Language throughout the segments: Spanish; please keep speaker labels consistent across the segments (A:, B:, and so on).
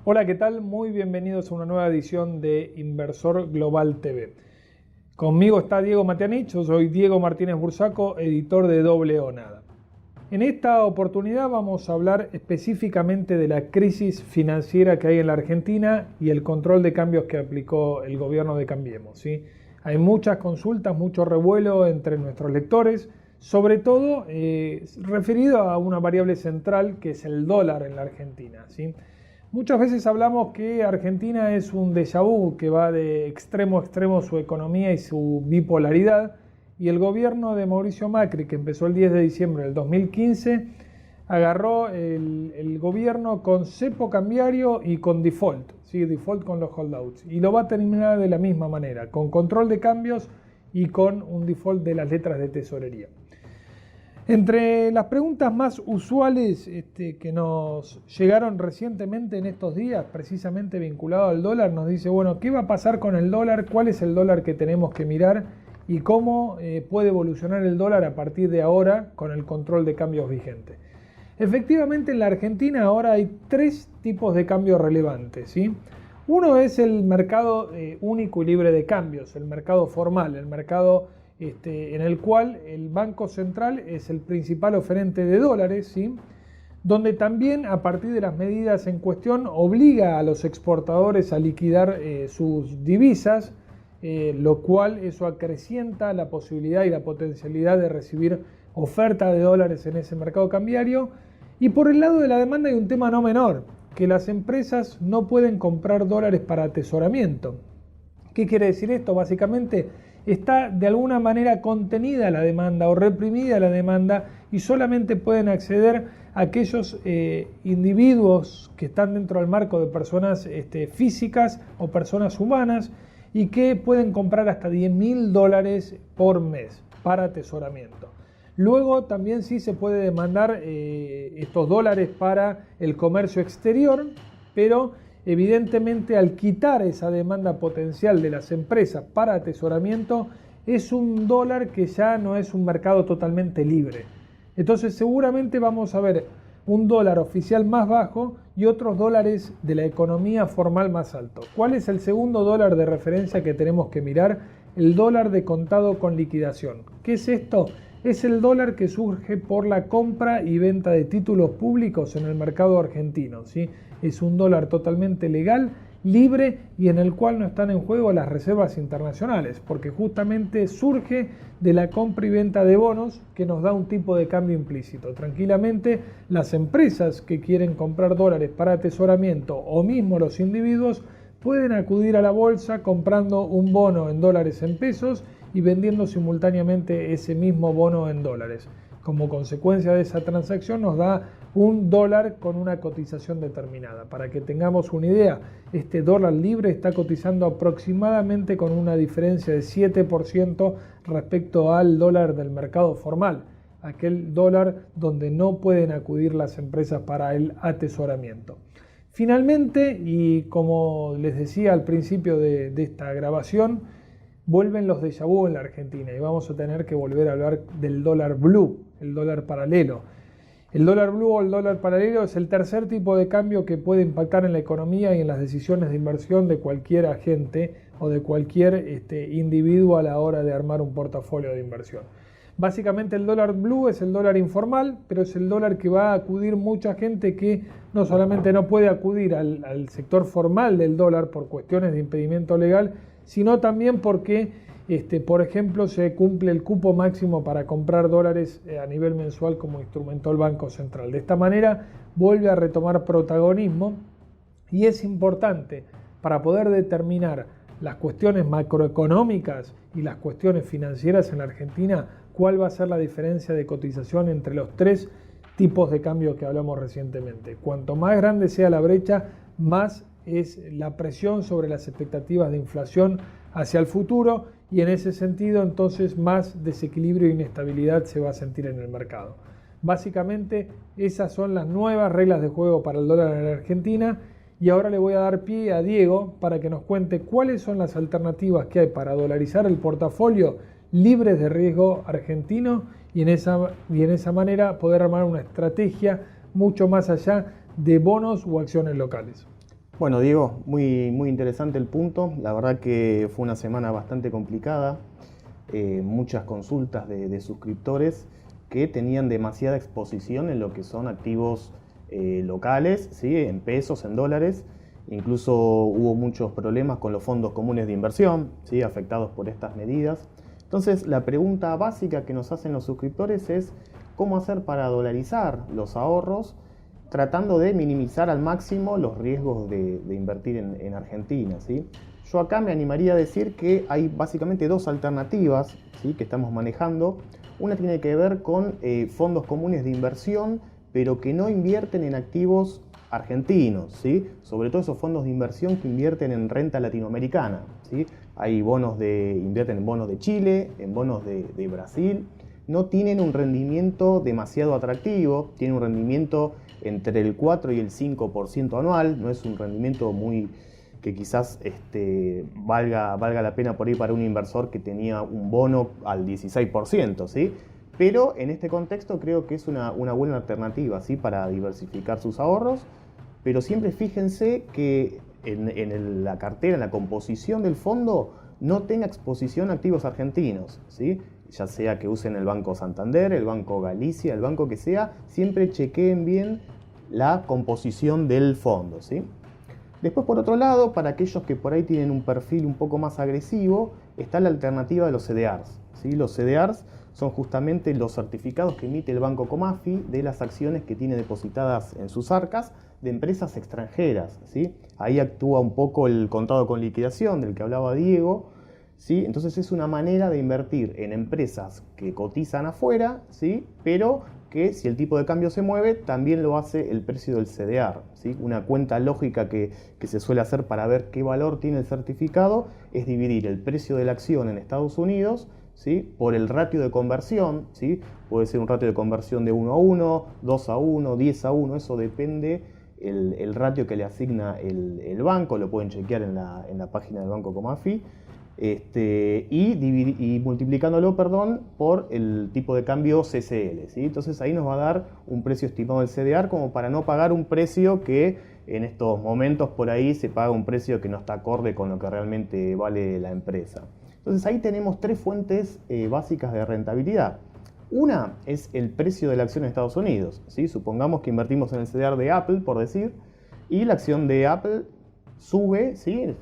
A: Hola, ¿qué tal? Muy bienvenidos a una nueva edición de Inversor Global TV. Conmigo está Diego Mateanich, yo soy Diego Martínez Bursaco, editor de Doble o Nada. En esta oportunidad vamos a hablar específicamente de la crisis financiera que hay en la Argentina y el control de cambios que aplicó el gobierno de Cambiemos, ¿sí? Hay muchas consultas, mucho revuelo entre nuestros lectores, sobre todo referido a una variable central que es el dólar en la Argentina, ¿sí? Muchas veces hablamos que Argentina es un déjà vu que va de extremo a extremo su economía y su bipolaridad, y el gobierno de Mauricio Macri, que empezó el 10 de diciembre del 2015, agarró el gobierno con cepo cambiario y con default, ¿sí? Default con los holdouts, y lo va a terminar de la misma manera, con control de cambios y con un default de las letras de tesorería. Entre las preguntas más usuales que nos llegaron recientemente en estos días, precisamente vinculado al dólar, nos dice, bueno, ¿qué va a pasar con el dólar? ¿Cuál es el dólar que tenemos que mirar? ¿Y cómo puede evolucionar el dólar a partir de ahora con el control de cambios vigente? Efectivamente, en la Argentina ahora hay tres tipos de cambios relevantes, ¿sí? Uno es el mercado único y libre de cambios, el mercado formal, el mercado en el cual el Banco Central es el principal oferente de dólares, ¿sí? Donde también a partir de las medidas en cuestión obliga a los exportadores a liquidar sus divisas, lo cual eso acrecienta la posibilidad y la potencialidad de recibir oferta de dólares en ese mercado cambiario. Y por el lado de la demanda hay un tema no menor, que las empresas no pueden comprar dólares para atesoramiento. ¿Qué quiere decir esto? Básicamente está de alguna manera contenida la demanda o reprimida la demanda y solamente pueden acceder a aquellos individuos que están dentro del marco de personas físicas o personas humanas y que pueden comprar hasta $10.000 por mes para atesoramiento. Luego también sí se puede demandar estos dólares para el comercio exterior, pero evidentemente al quitar esa demanda potencial de las empresas para atesoramiento, es un dólar que ya no es un mercado totalmente libre. Entonces seguramente vamos a ver un dólar oficial más bajo y otros dólares de la economía formal más alto. ¿Cuál es el segundo dólar de referencia que tenemos que mirar? El dólar de contado con liquidación. ¿Qué es esto? Es el dólar que surge por la compra y venta de títulos públicos en el mercado argentino, ¿sí? Es un dólar totalmente legal, libre y en el cual no están en juego las reservas internacionales, porque justamente surge de la compra y venta de bonos que nos da un tipo de cambio implícito. Tranquilamente las empresas que quieren comprar dólares para atesoramiento o mismo los individuos pueden acudir a la bolsa comprando un bono en dólares en pesos y vendiendo simultáneamente ese mismo bono en dólares. Como consecuencia de esa transacción nos da un dólar con una cotización determinada. Para que tengamos una idea, este dólar libre está cotizando aproximadamente con una diferencia de 7% respecto al dólar del mercado formal, aquel dólar donde no pueden acudir las empresas para el atesoramiento. Finalmente, y como les decía al principio de esta grabación, vuelven los déjà vu en la Argentina y vamos a tener que volver a hablar del dólar blue, el dólar paralelo. El dólar blue o el dólar paralelo es el tercer tipo de cambio que puede impactar en la economía y en las decisiones de inversión de cualquier agente o de cualquier individuo a la hora de armar un portafolio de inversión. Básicamente el dólar blue es el dólar informal, pero es el dólar que va a acudir mucha gente que no solamente no puede acudir al sector formal del dólar por cuestiones de impedimento legal, sino también porque, por ejemplo, se cumple el cupo máximo para comprar dólares a nivel mensual como instrumentó el Banco Central. De esta manera vuelve a retomar protagonismo y es importante para poder determinar las cuestiones macroeconómicas y las cuestiones financieras en Argentina, cuál va a ser la diferencia de cotización entre los tres tipos de cambio que hablamos recientemente. Cuanto más grande sea la brecha, más es la presión sobre las expectativas de inflación hacia el futuro y en ese sentido entonces más desequilibrio e inestabilidad se va a sentir en el mercado. Básicamente esas son las nuevas reglas de juego para el dólar en la Argentina y ahora le voy a dar pie a Diego para que nos cuente cuáles son las alternativas que hay para dolarizar el portafolio libres de riesgo argentino y en esa manera poder armar una estrategia mucho más allá de bonos o acciones locales.
B: Bueno, Diego, muy interesante el punto. La verdad que fue una semana bastante complicada. Muchas consultas de suscriptores que tenían demasiada exposición en lo que son activos locales, ¿sí? En pesos, en dólares. Incluso hubo muchos problemas con los fondos comunes de inversión, ¿sí? Afectados por estas medidas. Entonces, la pregunta básica que nos hacen los suscriptores es cómo hacer para dolarizar los ahorros tratando de minimizar al máximo los riesgos de invertir en Argentina, ¿sí? Yo acá me animaría a decir que hay básicamente dos alternativas, ¿sí?, que estamos manejando. Una tiene que ver con fondos comunes de inversión, pero que no invierten en activos argentinos, ¿sí? Sobre todo esos fondos de inversión que invierten en renta latinoamericana, ¿sí? Hay invierten en bonos de Chile, en bonos de Brasil. No tienen un rendimiento demasiado atractivo, tienen un rendimiento entre el 4 y el 5% anual, no es un rendimiento muy que quizás valga la pena por ahí para un inversor que tenía un bono al 16%, ¿sí? Pero en este contexto creo que es una buena alternativa, ¿sí?, para diversificar sus ahorros, pero siempre fíjense que en la cartera, en la composición del fondo, no tenga exposición a activos argentinos, ¿sí? Ya sea que usen el Banco Santander, el Banco Galicia, el banco que sea, siempre chequeen bien la composición del fondo, ¿sí? Después, por otro lado, para aquellos que por ahí tienen un perfil un poco más agresivo, está la alternativa de los CDRs, ¿sí? Los CDRs son justamente los certificados que emite el Banco Comafi de las acciones que tiene depositadas en sus arcas de empresas extranjeras, ¿sí? Ahí actúa un poco el contado con liquidación del que hablaba Diego, ¿sí? Entonces es una manera de invertir en empresas que cotizan afuera, ¿sí?, pero que si el tipo de cambio se mueve, también lo hace el precio del CDR, ¿sí? Una cuenta lógica que se suele hacer para ver qué valor tiene el certificado es dividir el precio de la acción en Estados Unidos, ¿sí?, por el ratio de conversión, ¿sí? Puede ser un ratio de conversión de 1 a 1, 2 a 1, 10 a 1, eso depende el ratio que le asigna el banco, lo pueden chequear en la página del Banco Comafi. Y multiplicándolo, por el tipo de cambio CCL, ¿sí? Entonces ahí nos va a dar un precio estimado del CDR como para no pagar un precio que en estos momentos por ahí se paga un precio que no está acorde con lo que realmente vale la empresa. Entonces ahí tenemos tres fuentes básicas de rentabilidad. Una es el precio de la acción en Estados Unidos, ¿sí? Supongamos que invertimos en el CDR de Apple, por decir, y la acción de Apple sube, ¿sí?,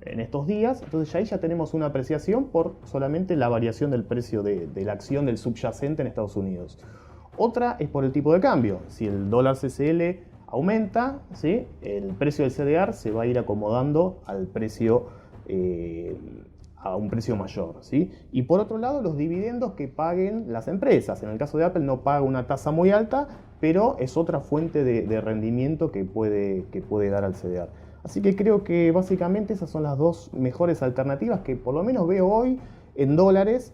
B: en estos días, entonces ahí ya tenemos una apreciación por solamente la variación del precio de la acción del subyacente en Estados Unidos. Otra es por el tipo de cambio. Si el dólar CCL aumenta, ¿sí?, el precio del CDR se va a ir acomodando al precio, a un precio mayor, ¿sí? Y por otro lado, los dividendos que paguen las empresas. En el caso de Apple no paga una tasa muy alta, pero es otra fuente de rendimiento que puede dar al CDR. Así que creo que básicamente esas son las dos mejores alternativas que por lo menos veo hoy en dólares,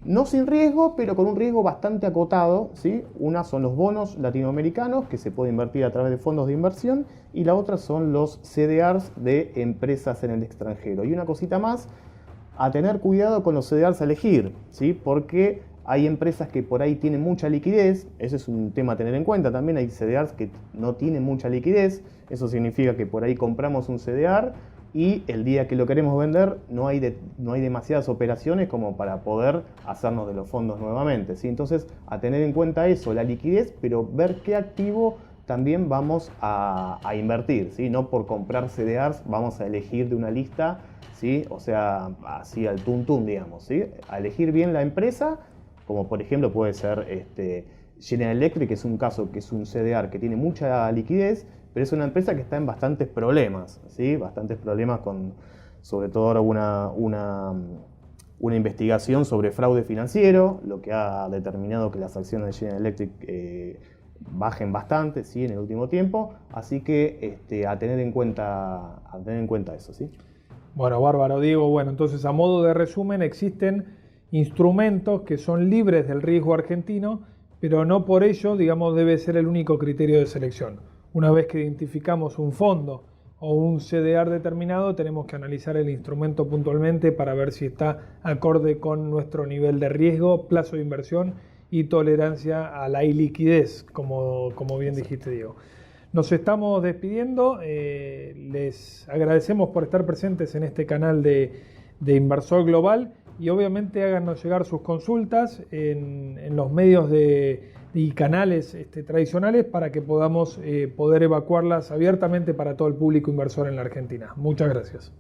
B: no sin riesgo, pero con un riesgo bastante acotado, ¿sí? Una son los bonos latinoamericanos, que se puede invertir a través de fondos de inversión, y la otra son los CDRs de empresas en el extranjero. Y una cosita más, a tener cuidado con los CDRs a elegir, ¿sí?, porque hay empresas que por ahí tienen mucha liquidez, ese es un tema a tener en cuenta. También hay CDRs que no tienen mucha liquidez, eso significa que por ahí compramos un CDR y el día que lo queremos vender no hay demasiadas operaciones como para poder hacernos de los fondos nuevamente, ¿sí? Entonces, a tener en cuenta eso, la liquidez, pero ver qué activo también vamos a invertir, ¿sí? No por comprar CDRs vamos a elegir de una lista, ¿sí?, o sea, así al tuntún, digamos, ¿sí? A elegir bien la empresa, como por ejemplo puede ser General Electric, que es un caso que es un CDR que tiene mucha liquidez, pero es una empresa que está en bastantes problemas, ¿sí? Bastantes problemas con, sobre todo ahora una investigación sobre fraude financiero, lo que ha determinado que las acciones de General Electric bajen bastante, ¿sí?, en el último tiempo. Así que a tener en cuenta eso, ¿sí?
A: Bueno, bárbaro, Diego. Bueno, entonces a modo de resumen, existen instrumentos que son libres del riesgo argentino, pero no por ello, digamos, debe ser el único criterio de selección. Una vez que identificamos un fondo o un CDR determinado, tenemos que analizar el instrumento puntualmente para ver si está acorde con nuestro nivel de riesgo, plazo de inversión y tolerancia a la iliquidez, como bien dijiste, Diego. Nos estamos despidiendo, les agradecemos por estar presentes en este canal de Inversor Global y obviamente háganos llegar sus consultas en los medios y canales tradicionales para que podamos poder evacuarlas abiertamente para todo el público inversor en la Argentina. Muchas gracias.